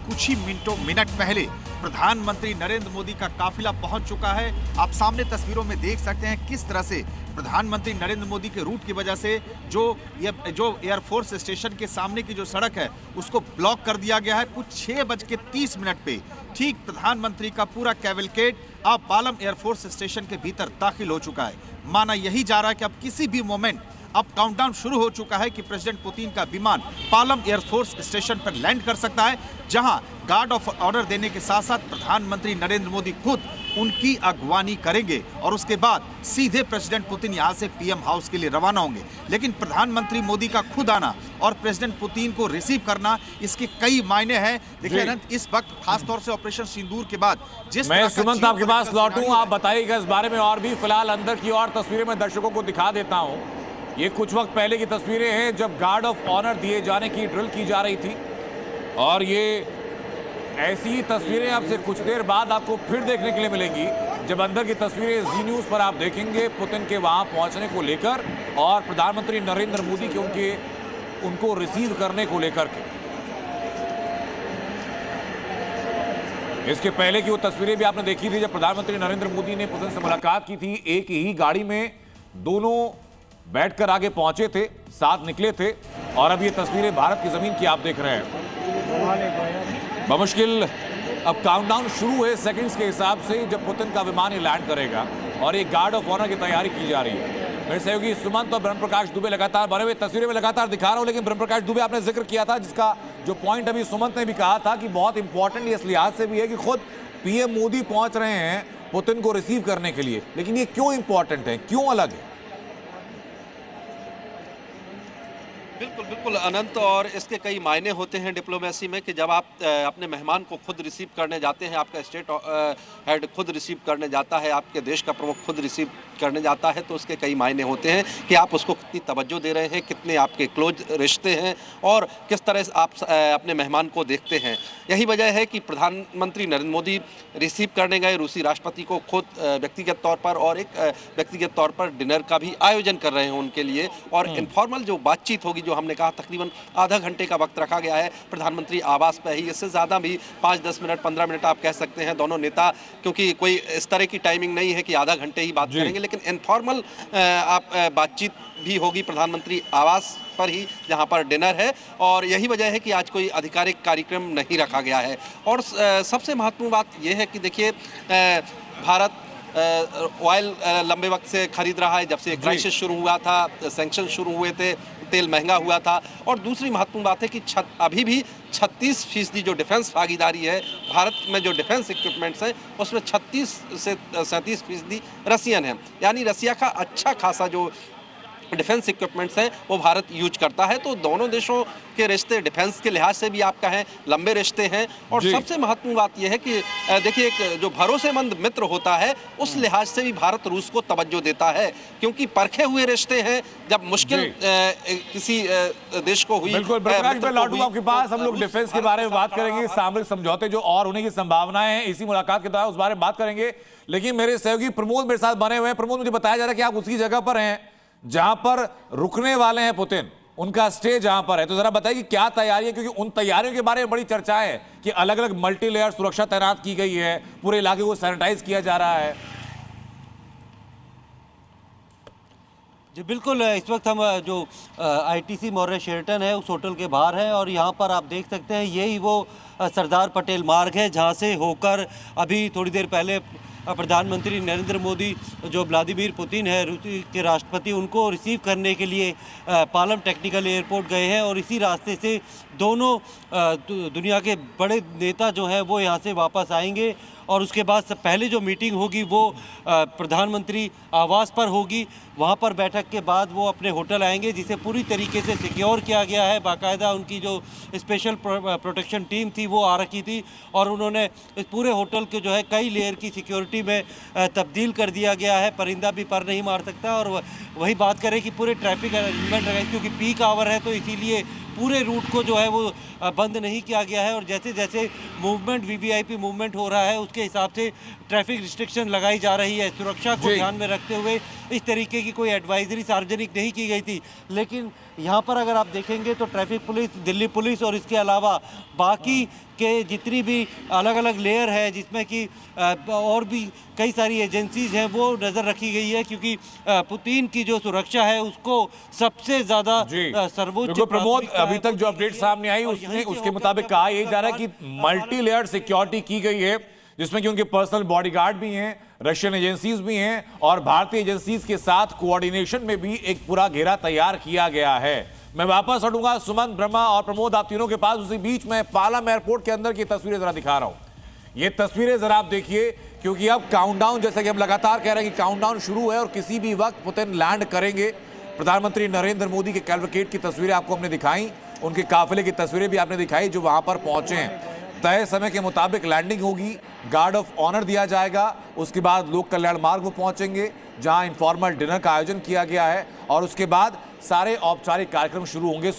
कुछ ही मिनट पहले प्रधानमंत्री नरेंद्र मोदी का काफिला पहुंच चुका है। आप सामने तस्वीरों में देख सकते हैं किस तरह से प्रधानमंत्री नरेंद्र मोदी के रूट की वजह से जो एयरफोर्स स्टेशन के सामने की जो सड़क है उसको ब्लॉक कर दिया गया है। कुछ 6:30 पे ठीक प्रधानमंत्री का पूरा कैवलकेड अब पालम एयरफोर्स स्टेशन के भीतर दाखिल हो चुका है। माना यही जा रहा है कि अब किसी भी मोमेंट अब काउंटडाउन शुरू हो चुका है कि प्रेसिडेंट पुतिन का विमान पालम एयरफोर्स स्टेशन पर लैंड कर सकता है, जहां गार्ड ऑफ ऑनर देने के साथ साथ प्रधानमंत्री नरेंद्र मोदी खुद उनकी अगवानी करेंगे और उसके बाद सीधे प्रेसिडेंट पुतिन यहां से पीएम हाउस के लिए रवाना होंगे। लेकिन प्रधानमंत्री मोदी का खुद आना और प्रेसिडेंट पुतिन को रिसीव करना, इसके कई मायने हैं। देखिए अनंत, इस वक्त खासतौर से ऑपरेशन सिंदूर के बाद जिस मैं सुमंत आपके पास लौटूं, आप बताइएगा इस बारे में और भी। फिलहाल अंदर की और तस्वीरें मैं दर्शकों को दिखा देता हूं। ये कुछ वक्त पहले की तस्वीरें हैं जब गार्ड ऑफ ऑनर दिए जाने की ड्रिल की जा रही थी, और ये ऐसी ही तस्वीरें आपसे कुछ देर बाद आपको फिर देखने के लिए मिलेंगी जब अंदर की तस्वीरें जी न्यूज़ पर आप देखेंगे पुतिन के वहां पहुंचने को लेकर और प्रधानमंत्री नरेंद्र मोदी के उनको रिसीव करने को लेकर के। इसके पहले की वो तस्वीरें भी आपने देखी थी जब प्रधानमंत्री नरेंद्र मोदी ने पुतिन से मुलाकात की थी। एक ही गाड़ी में दोनों बैठकर आगे पहुंचे थे, साथ निकले थे, और अब ये तस्वीरें भारत की जमीन की आप देख रहे हैं। बमुश्किल अब काउंटडाउन शुरू है सेकंड्स के हिसाब से जब पुतिन का विमान ये लैंड करेगा, और एक गार्ड ऑफ ऑनर की तैयारी की जा रही है। मेरे सहयोगी सुमंत और ब्रह्म प्रकाश दुबे लगातार बने हुए, तस्वीरें में लगातार दिखा रहा हूं, लेकिन ब्रह्म प्रकाश दुबे आपने जिक्र किया था जिसका जो पॉइंट अभी सुमंत ने भी कहा था कि बहुत इंपॉर्टेंट इस लिहाज से भी है कि खुद पीएम मोदी पहुंच रहे हैं पुतिन को रिसीव करने के लिए। लेकिन ये क्यों इंपॉर्टेंट है, क्यों अलग है? बिल्कुल बिल्कुल अनंत, और इसके कई मायने होते हैं डिप्लोमेसी में कि जब आप अपने मेहमान को खुद रिसीव करने जाते हैं, आपका स्टेट हेड खुद रिसीव करने जाता है, आपके देश का प्रमुख खुद रिसीव करने जाता है, तो उसके कई मायने होते हैं कि आप उसको कितनी तवज्जो दे रहे हैं, कितने आपके क्लोज रिश्ते हैं और किस तरह से आप अपने मेहमान को देखते हैं। यही वजह है कि प्रधानमंत्री नरेंद्र मोदी रिसीव करने गए रूसी राष्ट्रपति को खुद व्यक्तिगत तौर पर, और एक व्यक्तिगत तौर पर डिनर का भी आयोजन कर रहे हैं उनके लिए। और इनफॉर्मल जो बातचीत होगी, जो हमने कहा तकरीबन आधा घंटे का वक्त रखा गया है प्रधानमंत्री आवास पर ही, इससे ज़्यादा भी 5-10 मिनट 15 मिनट आप कह सकते हैं दोनों नेता, क्योंकि कोई इस तरह की टाइमिंग नहीं है कि आधा घंटे ही बात करेंगे, लेकिन इनफॉर्मल आप बातचीत भी होगी प्रधानमंत्री आवास पर ही, जहां पर डिनर है। और यही वजह है कि आज कोई आधिकारिक कार्यक्रम नहीं रखा गया है। और सबसे महत्वपूर्ण बात यह है कि देखिए भारत ऑयल लंबे वक्त से खरीद रहा है, जब से क्राइसिस शुरू हुआ था, सैंक्शन शुरू हुए थे, तेल महंगा हुआ था। और दूसरी महत्वपूर्ण बात है कि अभी भी 36% जो डिफेंस भागीदारी है भारत में, जो डिफेंस इक्विपमेंट्स हैं उसमें 36 से 37% रसियन है, यानी रसिया का अच्छा खासा जो डिफेंस इक्विपमेंट्स हैं वो भारत यूज करता है। तो दोनों देशों के रिश्ते डिफेंस के लिहाज से भी आप कहें लंबे रिश्ते हैं। और सबसे महत्वपूर्ण बात यह है कि देखिए एक जो भरोसेमंद मित्र होता है उस लिहाज से भी भारत रूस को तवज्जो देता है, क्योंकि परखे हुए रिश्ते हैं। जब मुश्किल किसी देश को हुई, बिल्कुल लौटूंगा आपके पास, हम लोग डिफेंस के बारे में बात करेंगे, सामरिक समझौते जो और होने की संभावनाएं हैं इसी मुलाकात के दौरान उस बारे में बात करेंगे। लेकिन मेरे सहयोगी प्रमोद मेरे साथ बने हुए हैं। प्रमोद, मुझे बताया जा रहा है कि आप उसी जगह पर हैं जहां पर रुकने वाले हैं पुतिन, उनका स्टे जहां पर है, तो जरा बताइए कि क्या तैयारी है, क्योंकि उन तैयारियों के बारे में बड़ी चर्चा है कि अलग अलग मल्टी लेयर सुरक्षा तैनात की गई है, पूरे इलाके को सैनिटाइज किया जा रहा है। जी बिल्कुल, इस वक्त हम जो आईटीसी मौर्य शेरटन है उस होटल के बाहर हैं, और यहाँ पर आप देख सकते हैं यही वो सरदार पटेल मार्ग है जहाँ से होकर अभी थोड़ी देर पहले प्रधानमंत्री नरेंद्र मोदी जो व्लादिमीर पुतिन है रूसी के राष्ट्रपति, उनको रिसीव करने के लिए पालम टेक्निकल एयरपोर्ट गए हैं। और इसी रास्ते से दोनों दुनिया के बड़े नेता जो हैं वो यहाँ से वापस आएंगे, और उसके बाद पहले जो मीटिंग होगी वो प्रधानमंत्री आवास पर होगी। वहाँ पर बैठक के बाद वो अपने होटल आएंगे, जिसे पूरी तरीके से सिक्योर किया गया है। बाकायदा उनकी जो स्पेशल प्रोटेक्शन टीम थी वो आ रखी थी, और उन्होंने इस पूरे होटल के जो है कई लेयर की सिक्योरिटी में तब्दील कर दिया गया है। परिंदा भी पर नहीं मार सकता। और वही बात करें कि पूरे ट्रैफिक अरेंजमेंट रहे, क्योंकि पीक आवर है तो इसीलिए पूरे रूट को जो है वो बंद नहीं किया गया है। और जैसे जैसे मूवमेंट वीवीआईपी मूवमेंट हो रहा है उसके हिसाब से ट्रैफिक रिस्ट्रिक्शन लगाई जा रही है। सुरक्षा को ध्यान में रखते हुए इस तरीके की कोई एडवाइजरी सार्वजनिक नहीं की गई थी, लेकिन यहाँ पर अगर आप देखेंगे तो ट्रैफिक पुलिस, दिल्ली पुलिस और इसके अलावा बाकी के जितनी भी अलग अलग लेयर है जिसमें कि और भी कई सारी एजेंसीज हैं वो नज़र रखी गई है, क्योंकि पुतिन की जो सुरक्षा है उसको सबसे ज़्यादा सर्वोच्च प्रमोद, अभी तक जो अपडेट सामने आई उसके मुताबिक कहा यही जा रहा है कि मल्टी लेयर सिक्योरिटी की गई है, जिसमें कि उनके पर्सनल बॉडीगार्ड भी हैं, रशियन एजेंसीज भी हैं और भारतीय एजेंसीज के साथ कोऑर्डिनेशन में भी एक पूरा घेरा तैयार किया गया है। मैं वापस हटूंगा सुमन, ब्रह्मा और प्रमोद, आप तीनों के पास। उसी बीच में पालम एयरपोर्ट के अंदर की तस्वीरें जरा दिखा रहा हूं। ये तस्वीरें जरा आप देखिए, क्योंकि अब काउंटडाउन, जैसा कि हम लगातार कह रहे हैं कि काउंटडाउन शुरू है और किसी भी वक्त पुतिन लैंड करेंगे। प्रधानमंत्री नरेंद्र मोदी के कैलवकेट की तस्वीरें आपको हमने दिखाई, उनके काफिले की तस्वीरें भी आपने दिखाई जो वहां पर पहुंचे हैं। तय समय के मुताबिक लैंडिंग होगी, गार्ड ऑफ ऑनर दिया जाएगा, उसके बाद लोक कल्याण मार्ग वो पहुंचेंगे जहां इनफॉर्मल डिनर का आयोजन किया गया है और उसके बाद सारे औपचारिक कार्यक्रम शुरू होंगे।